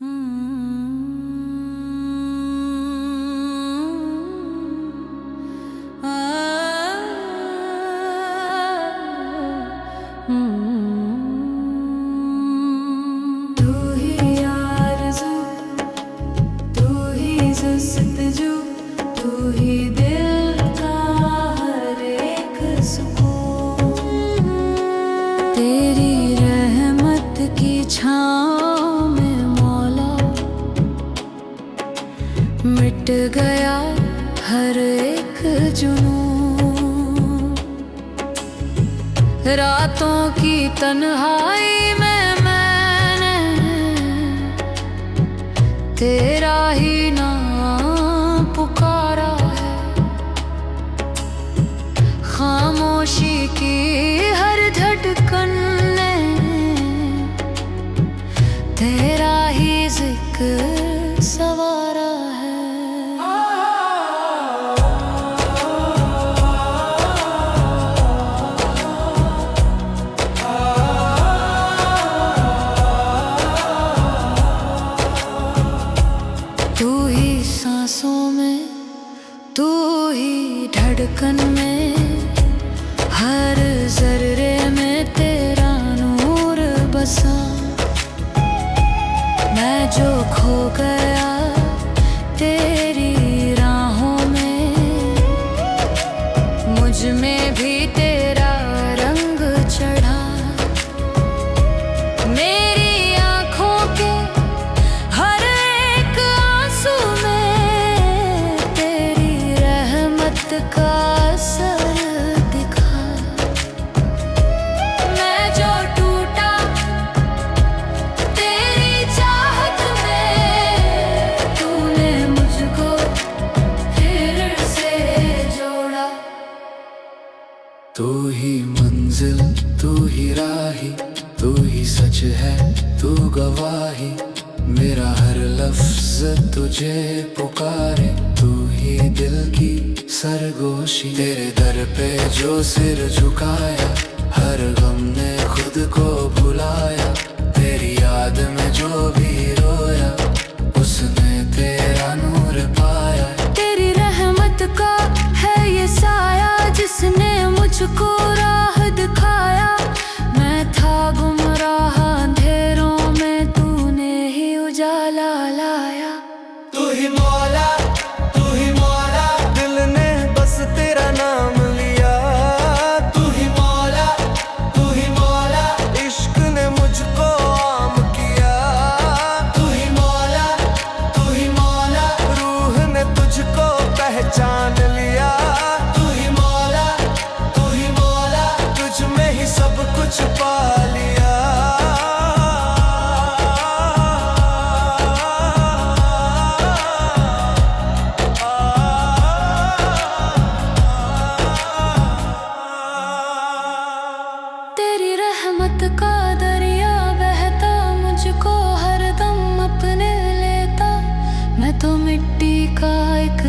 तू ही आरज़ू, तू ही जुस्तजू, तू ही दिल का हर एक सुकून। तेरी रहमत की छाँव में मौला मिट गया हर एक जुनून। रातों की तन्हाई में मैंने तेरा ही नाम पुकारा है। खामोशी की हर धड़कन ने तेरा ही जिक्र सवारा है। तू ही सांसों में, तू ही धड़कन में, हर जर्रे में तेरा नूर बसा। मैं जो खो गया तेरी राहों में, मुझ में भी तेरा रंग चढ़ा। मेरी आँखों के हर एक आंसू में तेरी रहमत का असर दिखा। मैं जो टूटा तेरी चाहत में, तूने मुझको फिर से जोड़ा। तू ही मंजिल, तू ही राही, तू ही सच है, तू गवाही। मेरा हर लफ्ज तुझे पुकारे, तू ही दिल की सरगोशी। तेरे दर पे जो सिर झुकाया, हर गम ने खुद को भुलाया। तेरी याद में जो भी रोया, उसने तेरा नूर पाया। तेरी रहमत का है ये साया, जिसने मुझको राह दिखाया। मैं था गुमराह अंधेरों में, तूने ही उजाला लाया। तू ही मौला, तू ही मौला, दिल ने बस तेरा नाम लिया। तू ही मौला, तू ही मौला, इश्क ने मुझको आम किया। तू ही मौला, तू ही मौला, रूह ने तुझको पहचान लिया। तू ही मौला, तू ही मौला, तुझ में ही सब कुछ पा लिया। तेरी रहमत का दरिया बहता, मुझको हरदम अपने लेता। मैं तो मिट्टी का एक